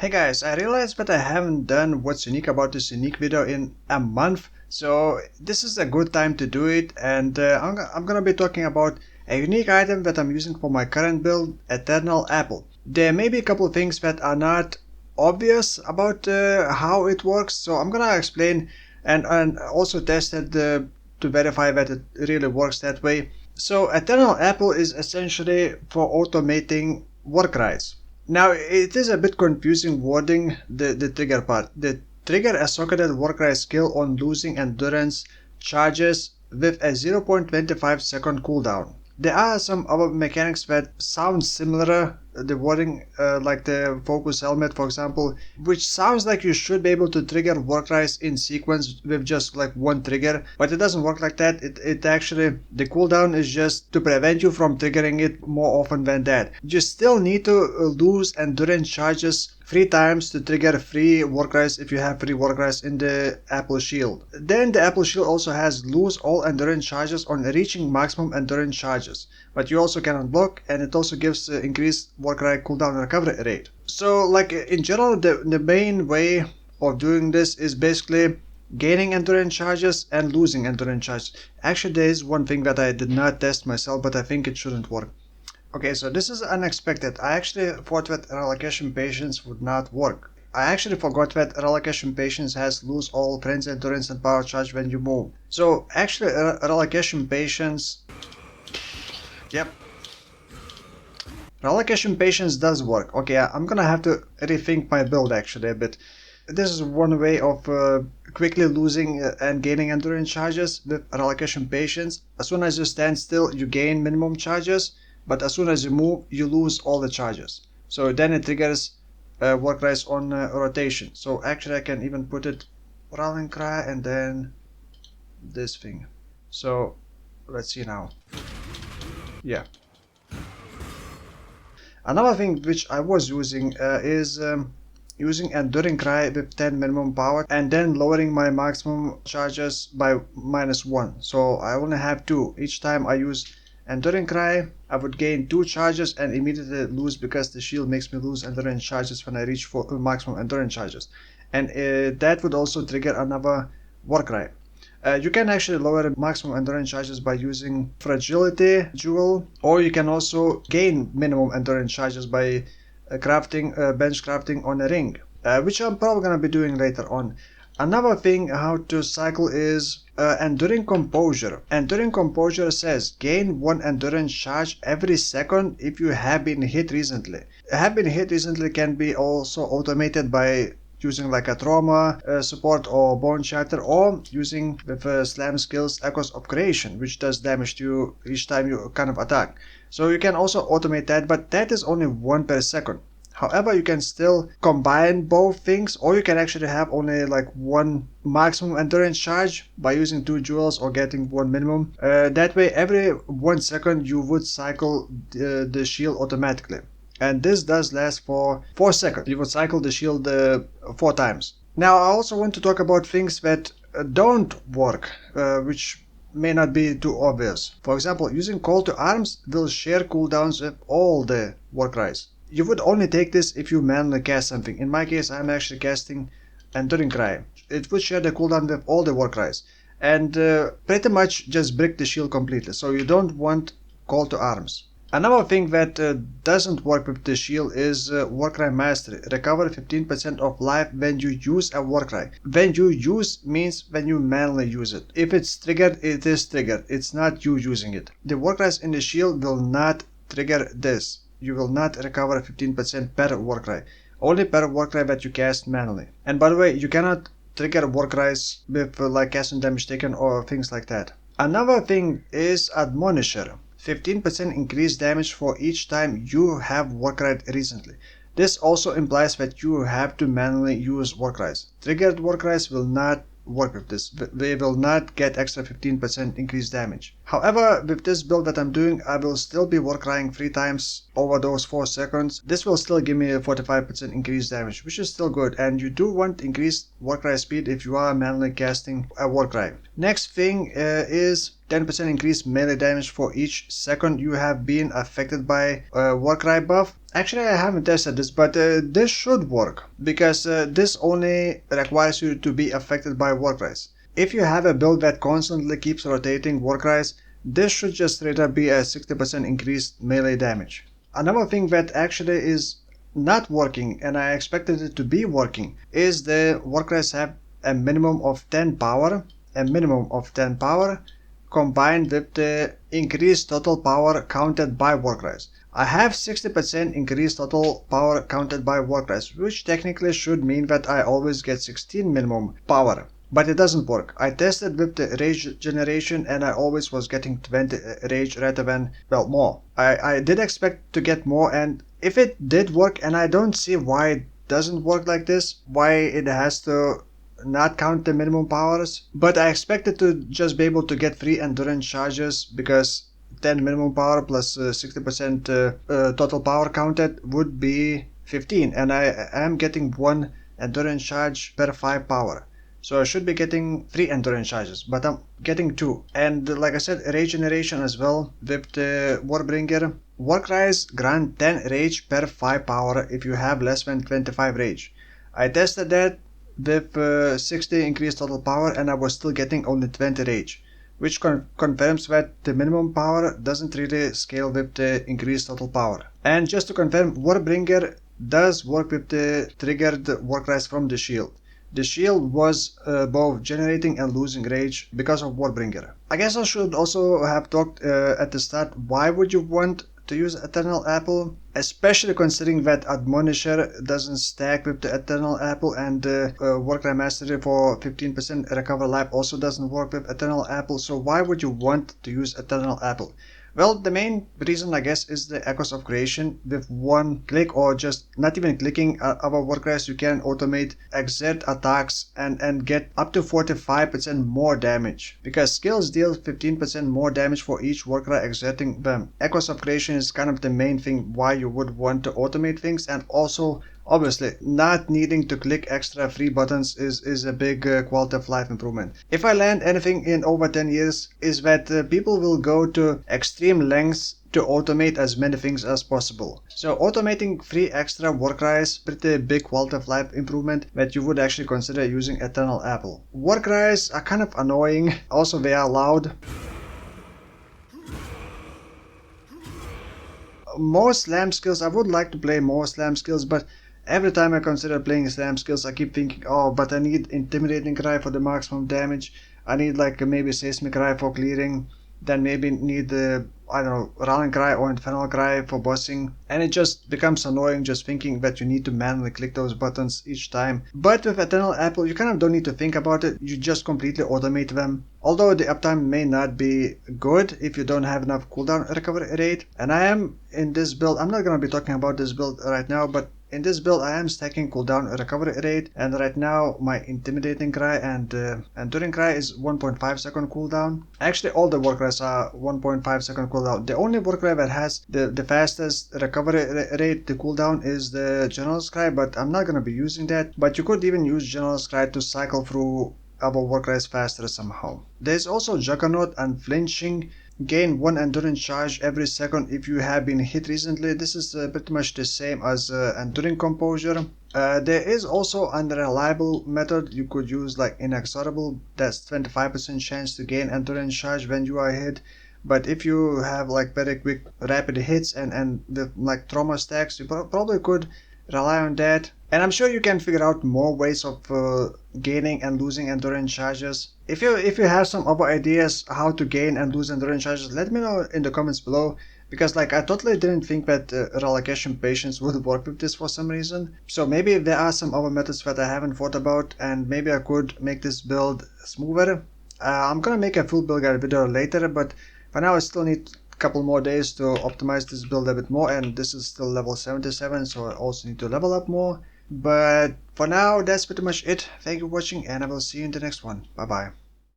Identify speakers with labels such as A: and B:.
A: Hey guys, I realized that I haven't done what's unique about this unique video in a month, so this is a good time to do it, and I'm gonna be talking about a unique item that I'm using for my current build, Eternal Apple. There may be a couple of things that are not obvious about how it works, so I'm gonna explain and also test it to verify that it really works that way. So Eternal Apple is essentially for automating Warcries. Now, it is a bit confusing wording the trigger part. The trigger a socketed Warcry skill on losing endurance charges with a 0.25 second cooldown. There are some other mechanics that sound similar, the wording like the focus helmet for example, which sounds like you should be able to trigger Warcries in sequence with just like one trigger, but it doesn't work like that. It actually, the cooldown is just to prevent you from triggering it more often than that. You still need to lose endurance charges 3 times to trigger free Warcries if you have free Warcries in the Apple Shield. Then the Apple Shield also has lose all endurance charges on reaching maximum endurance charges, but you also can unblock, and it also gives increased Warcry cooldown recovery rate. So like in general, the main way of doing this is basically gaining endurance charges and losing endurance charges. Actually, there is one thing that I did not test myself, but I think it shouldn't work. Okay, so this is unexpected. I actually thought that relocation patience would not work. I actually forgot that relocation patience has lose all friends endurance and power charge when you move. So actually relocation patience, yep, relocation patience does work. Okay, I'm gonna have to rethink my build actually a bit. This is one way of quickly losing and gaining endurance charges with relocation patience. As soon as you stand still, you gain minimum charges, but as soon as you move, you lose all the charges. So then it triggers Warcries on rotation. So actually I can even put it rallying cry and then this thing. So let's see now. Yeah. Another thing which I was using is using Enduring Cry with 10 minimum power and then lowering my maximum charges by -1. So I only have 2. Each time I use Enduring Cry, I would gain 2 charges and immediately lose because the shield makes me lose endurance charges when I reach for maximum endurance charges. And that would also trigger another Warcry. You can actually lower maximum endurance charges by using Fragility Jewel, or you can also gain minimum endurance charges by crafting, bench crafting on a ring, which I'm probably going to be doing later on. Another thing how to cycle is Enduring Composure. Enduring Composure says gain 1 endurance charge every second if you have been hit recently. Have been hit recently can be also automated by using like a trauma support or bone shatter, or using with slam skills Echoes of Creation, which does damage to you each time you kind of attack. So you can also automate that, but that is only 1 per second. However, you can still combine both things, or you can actually have only like 1 maximum endurance charge by using 2 jewels or getting 1 minimum. That way every 1 second you would cycle the shield automatically. And this does last for 4 seconds. You would cycle the shield 4 times. Now I also want to talk about things that don't work, which may not be too obvious. For example, using Call to Arms will share cooldowns with all the Warcries. You would only take this if you manually cast something. In my case, I'm actually casting Enduring Cry. It would share the cooldown with all the Warcries and pretty much just break the shield completely. So you don't want Call to Arms. Another thing that doesn't work with the shield is Warcry Mastery. Recover 15% of life when you use a Warcry. When you use means when you manually use it. If it's triggered, it is triggered. It's not you using it. The Warcries in the shield will not trigger this. You will not recover 15% per Warcry. Only per Warcry that you cast manually. And by the way, you cannot trigger Warcries with like casting damage taken or things like that. Another thing is Admonisher. 15% increased damage for each time you have Warcry recently. This also implies that you have to manually use Warcries. Triggered Warcries will not work with this. They will not get extra 15% increased damage. However, with this build that I'm doing, I will still be Warcrying 3 times over those 4 seconds. This will still give me a 45% increased damage, which is still good, and you do want increased Warcry speed if you are manually casting a Warcry. Next thing is 10% increased melee damage for each second you have been affected by a Warcry buff. Actually, I haven't tested this, but this should work, because this only requires you to be affected by Warcries. If you have a build that constantly keeps rotating Warcries, this should just straight up be a 60% increased melee damage. Another thing that actually is not working, and I expected it to be working, is the Warcries have a minimum of 10 power, combined with the increased total power counted by Warcries. I have 60% increased total power counted by Warcries, which technically should mean that I always get 16 minimum power. But it doesn't work. I tested with the rage generation and I always was getting 20 rage rather than, well, more. I did expect to get more, and if it did work, and I don't see why it doesn't work like this, why it has to not count the minimum powers, but I expected to just be able to get 3 endurance charges, because 10 minimum power plus 60% total power counted would be 15, and I am getting 1 endurance charge per 5 power. So I should be getting 3 endurance charges, but I'm getting 2. And like I said, rage generation as well with the Warbringer. Warcries grant 10 rage per 5 power if you have less than 25 rage. I tested that with 60 increased total power and I was still getting only 20 rage, which confirms that the minimum power doesn't really scale with the increased total power. And just to confirm, Warbringer does work with the triggered Warcries from the shield. The shield was both generating and losing rage because of Warbringer. I guess I should also have talked at the start, why would you want to use Eternal Apple? Especially considering that Admonisher doesn't stack with the Eternal Apple, and Warcry Mastery for 15% recover life also doesn't work with Eternal Apple, so why would you want to use Eternal Apple? Well, the main reason, I guess, is the Echoes of Creation. With one click, or just not even clicking our Warcries, you can automate exert attacks and get up to 45% more damage, because skills deal 15% more damage for each Warcry exerting them. Echoes of Creation is kind of the main thing why you would want to automate things, and also obviously not needing to click extra free buttons is a big quality of life improvement. If I learned anything in over 10 years, is that people will go to extreme lengths to automate as many things as possible. So automating 3 extra Warcries, pretty big quality of life improvement that you would actually consider using Eternal Apple. Warcries are kind of annoying, also they are loud. More slam skills, I would like to play more slam skills, but every time I consider playing slam skills, I keep thinking, oh, but I need Intimidating Cry for the maximum damage. I need like maybe Seismic Cry for clearing. Then maybe need I don't know, Rallying Cry or Infernal Cry for bossing. And it just becomes annoying just thinking that you need to manually click those buttons each time. But with Eternal Apple, you kind of don't need to think about it. You just completely automate them. Although the uptime may not be good if you don't have enough cooldown recovery rate. And I am in this build, I'm not going to be talking about this build right now, but in this build I am stacking cooldown recovery rate, and right now my Intimidating Cry and Enduring Cry is 1.5 second cooldown. Actually all the Warcries are 1.5 second cooldown. The only Warcry that has the fastest recovery rate, the cooldown, is the General's Cry, but I'm not gonna be using that. But you could even use General's Cry to cycle through our Warcries faster somehow. There's also Juggernaut Unflinching. Gain 1 endurance charge every second if you have been hit recently. This is pretty much the same as Enduring Composure. There is also unreliable method you could use, like Inexorable. That's 25% chance to gain endurance charge when you are hit. But if you have like very quick rapid hits and the like trauma stacks, you probably could rely on that. And I'm sure you can figure out more ways of gaining and losing endurance charges. If you have some other ideas how to gain and lose endurance charges, let me know in the comments below, because like I totally didn't think that relocation patience would work with this for some reason. So maybe there are some other methods that I haven't thought about, and maybe I could make this build smoother. I'm gonna make a full build guide video later, but for now I still need couple more days to optimize this build a bit more, and this is still level 77, so I also need to level up more. But for now, that's pretty much it. Thank you for watching, and I will see you in the next one. Bye bye.